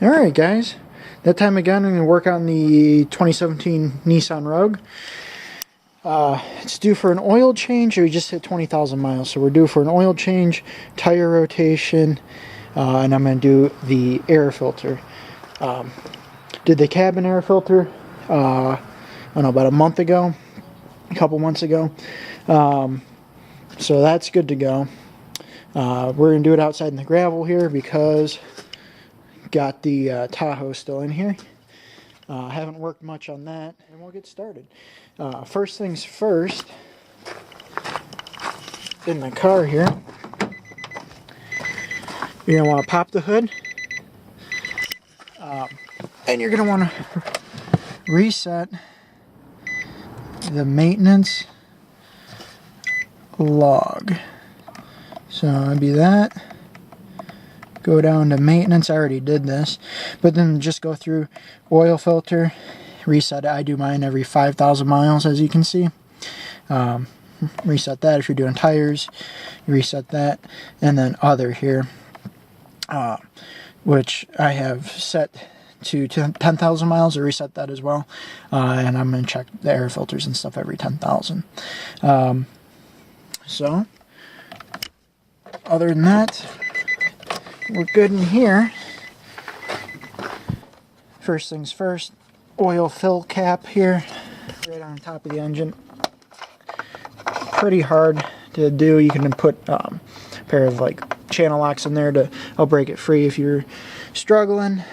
Alright guys, that time again I'm going to work on the 2017 Nissan Rogue. It's due for an oil change. We just hit 20,000 miles, so we're due for an oil change, tire rotation, and I'm going to do the air filter. Did the cabin air filter, I don't know, about a couple months ago. So that's good to go. We're going to do it outside in the gravel here because got the Tahoe still in here. Haven't worked much on that, and we'll get started. First things first, in the car here, you're going to want to pop the hood, and you're going to want to reset the maintenance log. So it'd be that. Go down to maintenance. I already did this, but then just go through oil filter, reset it. I do mine every 5,000 miles, as you can see. Reset that. If you're doing tires, you reset that, and then other here, which I have set to 10,000 miles. I reset that as well, and I'm going to check the air filters and stuff every 10,000. So other than that, we're good in here. First things first, oil fill cap here, right on top of the engine. Pretty hard to do. You can put a pair of like channel locks in there to help break it free if you're struggling.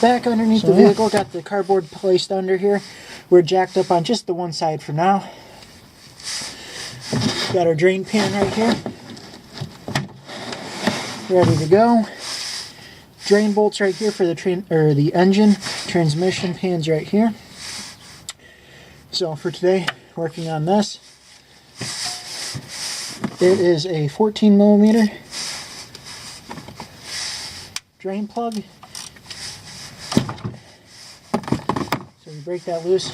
Back underneath the vehicle, got the cardboard placed under here. We're jacked up on just the one side for now. Got our drain pan right here, ready to go. Drain bolts right here for the engine. Transmission pans right here. So for today, working on this. It is a 14 millimeter drain plug. So you break that loose.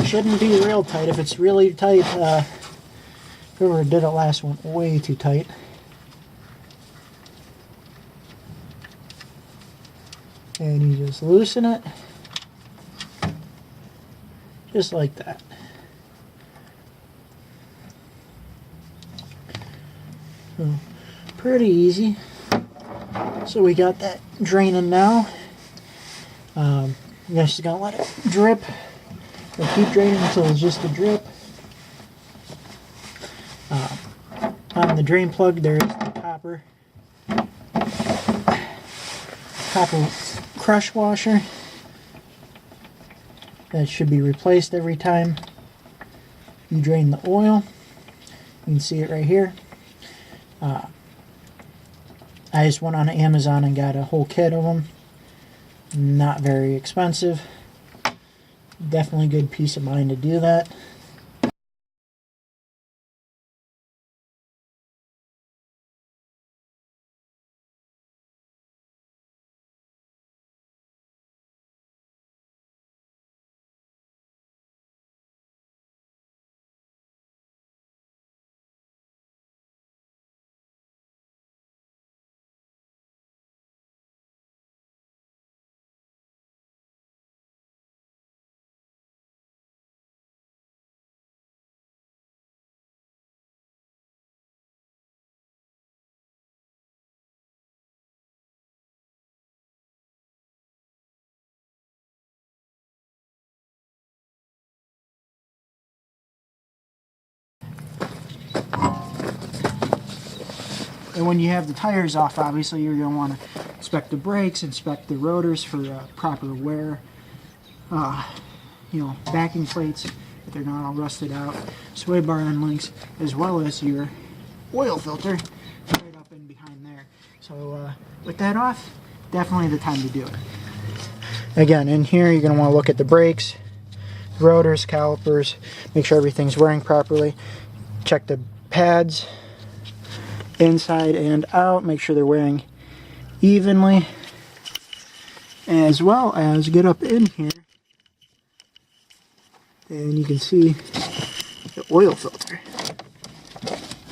Shouldn't be real tight. If it's really tight, whoever did it last one, way too tight. And you just loosen it, just like that. So, pretty easy. So we got that draining now. I'm just gonna let it drip. We'll keep draining until it's just a drip. On the drain plug, there is the copper crush washer that should be replaced every time you drain the oil. You can see it right here. I just went on Amazon and got a whole kit of them. Not very expensive. Definitely good peace of mind to do that. And when you have the tires off, obviously you're going to want to inspect the brakes, inspect the rotors for proper wear. Backing plates, if they're not all rusted out, sway bar end links, as well as your oil filter right up in behind there. So with that off, definitely the time to do it. Again, in here you're going to want to look at the brakes, rotors, calipers, make sure everything's wearing properly. Check the pads inside and out, make sure they're wearing evenly, as well as get up in here and you can see the oil filter.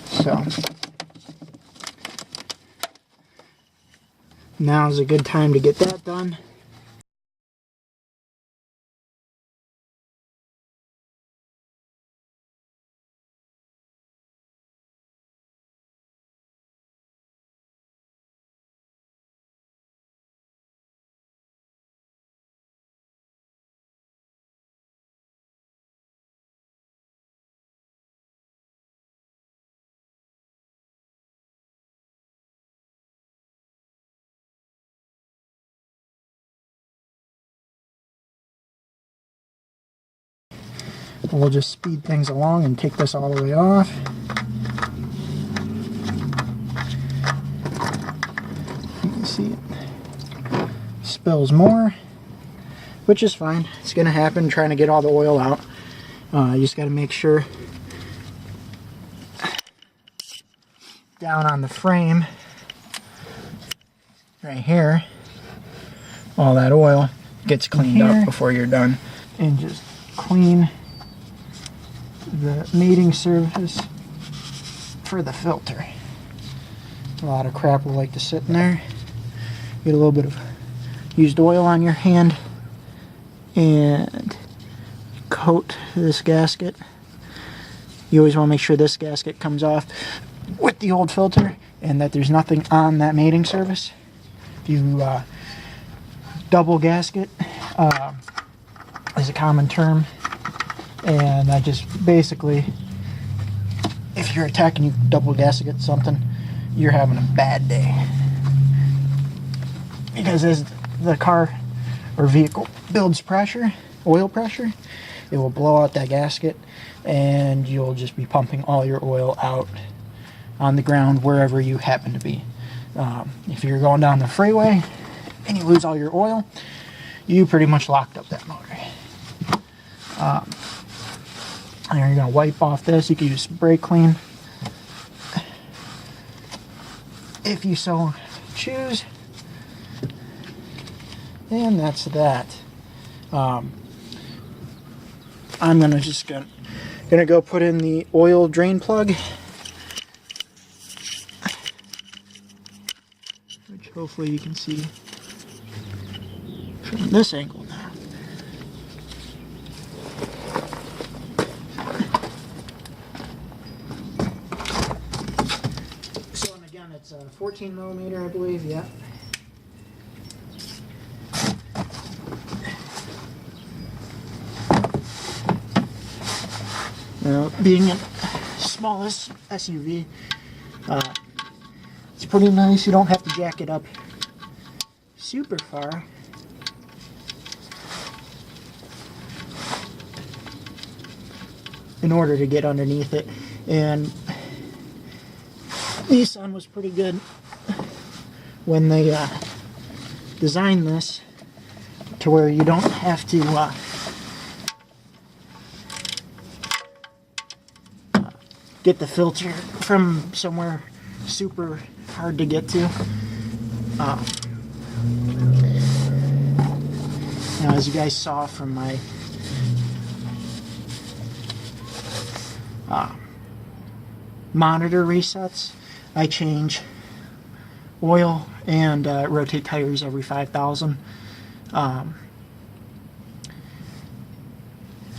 So Now is a good time to get that done. We'll just speed things along and take this all the way off. You can see it spills more, which is fine. It's going to happen trying to get all the oil out. You just got to make sure down on the frame right here, all that oil gets cleaned up before you're done. And just clean the mating surface for the filter. A lot of crap will like to sit in there. Get a little bit of used oil on your hand and coat this gasket. You always want to make sure this gasket comes off with the old filter and that there's nothing on that mating surface. If you double gasket is a common term, and I just basically, if you're attacking, you double gasket something, you're having a bad day. Because as the car or vehicle builds pressure, oil pressure, it will blow out that gasket and you'll just be pumping all your oil out on the ground wherever you happen to be. If you're going down the freeway and you lose all your oil, you pretty much locked up that motor. And you're going to wipe off this. You can use brake clean if you so choose. And that's that. I'm gonna go put in the oil drain plug, which hopefully you can see from this angle now. So, and again, it's a 14 millimeter, I believe. Yeah. Now, being a smallest SUV, it's pretty nice. You don't have to jack it up super far. In order to get underneath it. And Nissan was pretty good when they designed this to where you don't have to get the filter from somewhere super hard to get to. Now, as you guys saw from my monitor resets, I change oil and rotate tires every 5,000.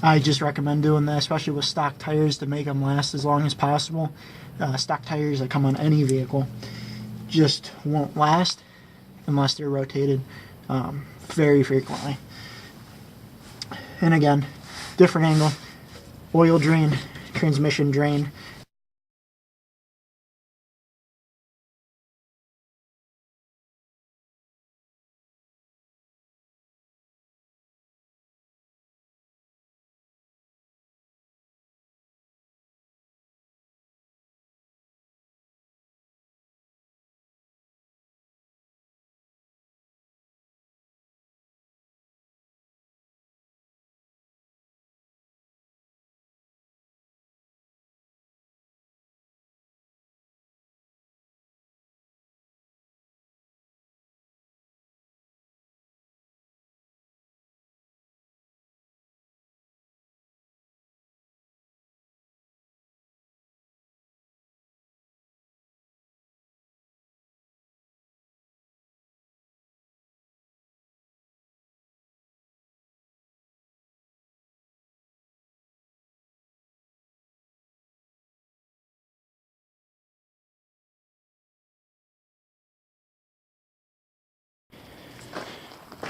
I just recommend doing that, especially with stock tires, to make them last as long as possible. Stock tires that come on any vehicle just won't last unless they're rotated very frequently. And again, different angle, oil drain, transmission drain.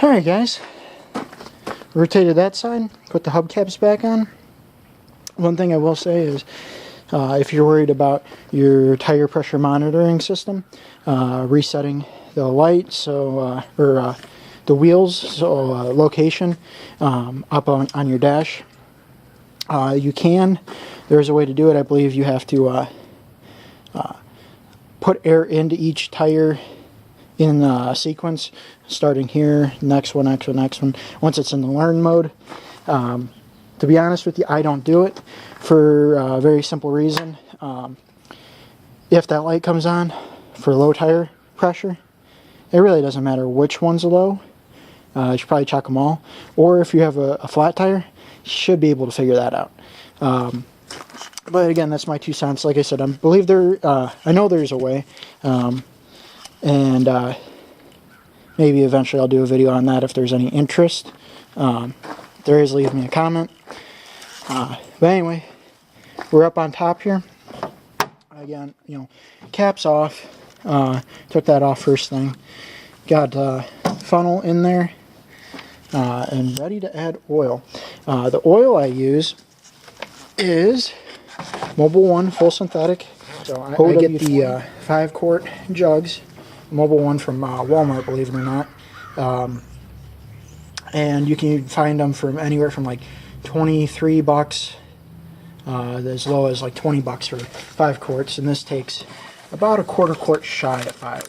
Alright guys, rotated that side, put the hubcaps back on. One thing I will say is, if you're worried about your tire pressure monitoring system, resetting the light, so the wheels, so location up on your dash, you can. There's a way to do it. I believe you have to put air into each tire in sequence, starting here, next one, next one, next one, once it's in the learn mode. To be honest with you, I don't do it for a very simple reason. If that light comes on for low tire pressure, it really doesn't matter which one's low. You should probably check them all. Or if you have a flat tire, you should be able to figure that out. But again, that's my 2 cents. Like I said, I believe I know there's a way. And maybe eventually I'll do a video on that if there's any interest. If there is, leave me a comment. But anyway, we're up on top here. Again, you know, caps off. Took that off first thing. Got funnel in there and ready to add oil. The oil I use is Mobil 1 full synthetic. So I get the 5-quart jugs. Mobil 1 from Walmart, believe it or not. And you can find them from anywhere from like 23 bucks as low as like 20 bucks for 5 quarts, and this takes about a quarter quart shy of 5.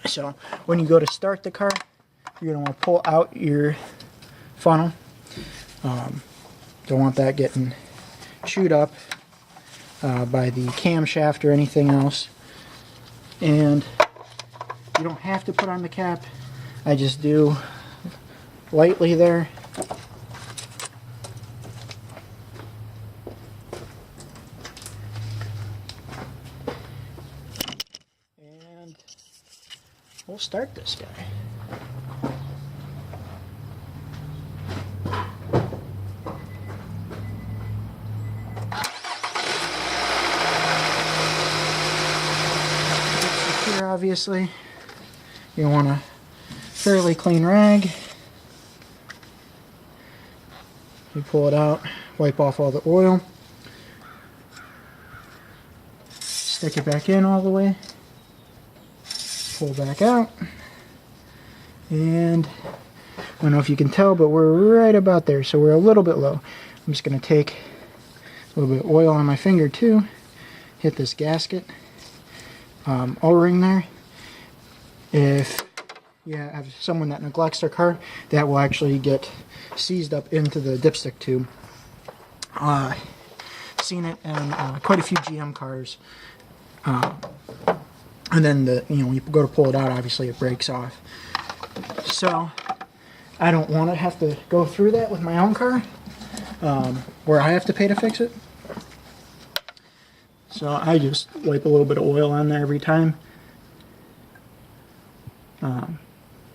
So when you go to start the car, you're going to want to pull out your funnel. Don't want that getting chewed up by the camshaft or anything else. And you don't have to put on the cap. I just do lightly there. And we'll start this guy. Here, obviously, you want a fairly clean rag. You pull it out, wipe off all the oil, stick it back in all the way, pull back out, and I don't know if you can tell, but we're right about there, so we're a little bit low. I'm just going to take a little bit of oil on my finger too, hit this gasket, O-ring there. If you have someone that neglects their car, that will actually get seized up into the dipstick tube. Seen it in quite a few GM cars. And then when you go to pull it out, obviously it breaks off. So I don't want to have to go through that with my own car, where I have to pay to fix it. So I just wipe a little bit of oil on there every time.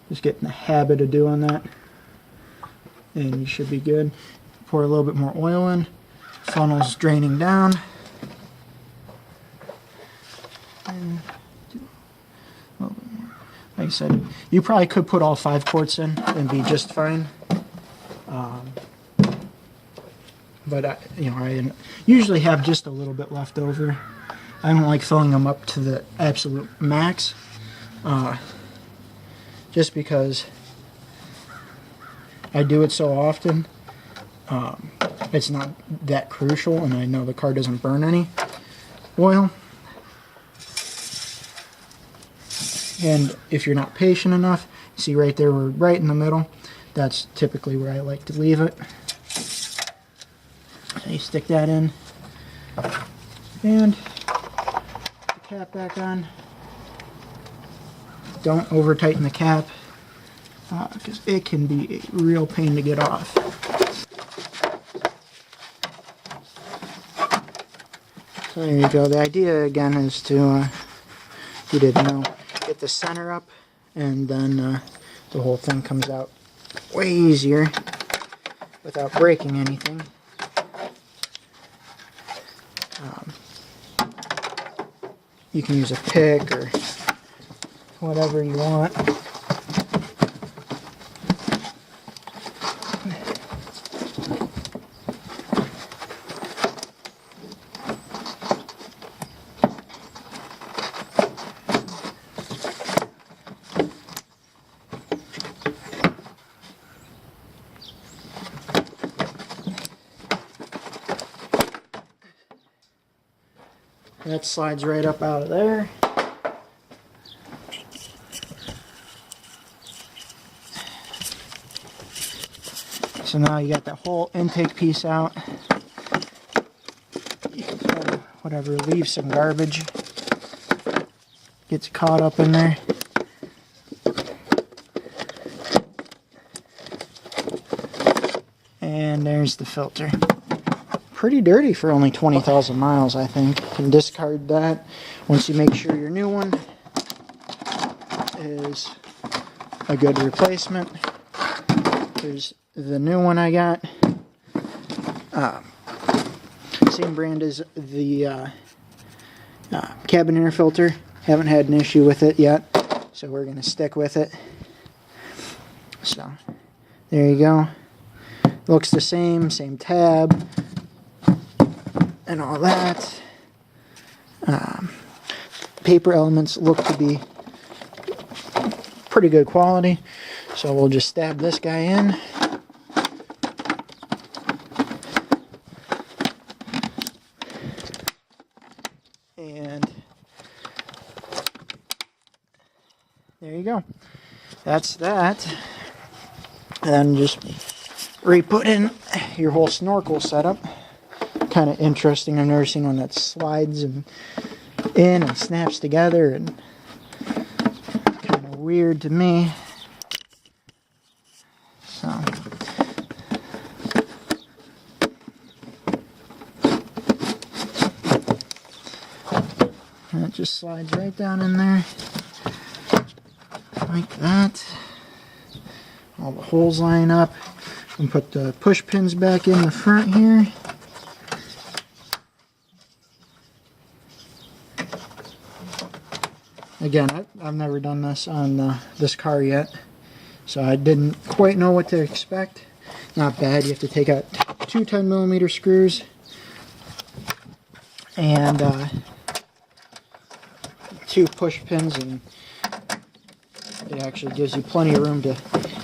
Just get in the habit of doing that, and you should be good. Pour a little bit more oil in. Funnel's draining down. And do a little bit more. Like I said, you probably could put all 5 quarts in and be just fine. But I usually have just a little bit left over. I don't like filling them up to the absolute max. Just because I do it so often, it's not that crucial, and I know the car doesn't burn any oil. And if you're not patient enough, see right there, we're right in the middle. That's typically where I like to leave it. So you stick that in and put the cap back on. Don't over tighten the cap because it can be a real pain to get off. So there you go. The idea again is to, if you didn't know, get the center up, and then the whole thing comes out way easier without breaking anything. You can use a pick or whatever you want. That slides right up out of there. So now you got that whole intake piece out. You can pull whatever, leave some garbage. Gets caught up in there. And there's the filter. Pretty dirty for only 20,000 miles, I think. You can discard that once you make sure your new one is a good replacement. There's the new one I got. Same brand as the cabin air filter. Haven't had an issue with it yet, so we're going to stick with it. So, there you go. Looks the same tab. And all that. Paper elements look to be pretty good quality, so we'll just stab this guy in. And there you go. That's that. And just re-put in your whole snorkel setup. Kind of interesting. I've never seen one that slides in and snaps together, and kind of weird to me. So and it just slides right down in there like that. All the holes line up, and put the push pins back in the front here. Again, I've never done this on this car yet, so I didn't quite know what to expect. Not bad. You have to take out two 10mm screws and two push pins, and it actually gives you plenty of room to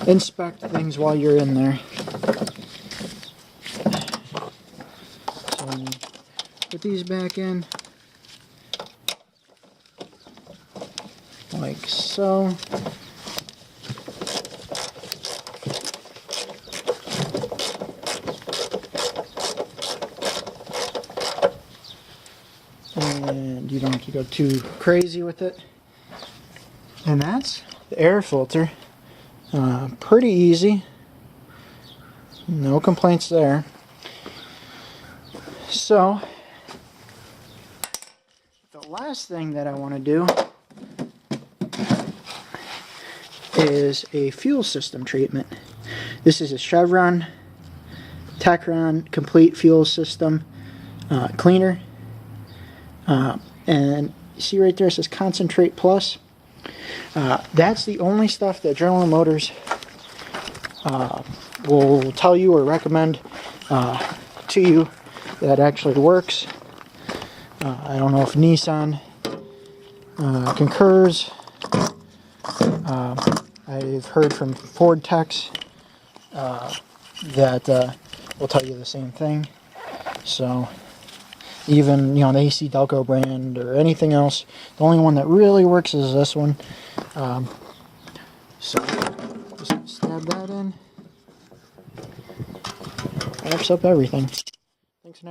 inspect things while you're in there. So put these back in. Like so. And you don't have to go too crazy with it. And that's the air filter. Pretty easy. No complaints there. So, the last thing that I want to do is a fuel system treatment. This is a Chevron Techron Complete Fuel System Cleaner. And you see right there, it says Concentrate Plus. That's the only stuff that General Motors will tell you or recommend to you that actually works. I don't know if Nissan concurs. I've heard from Ford techs that will tell you the same thing. So even, you know, the AC Delco brand or anything else. The only one that really works is this one. So just stab that in. Wraps up everything.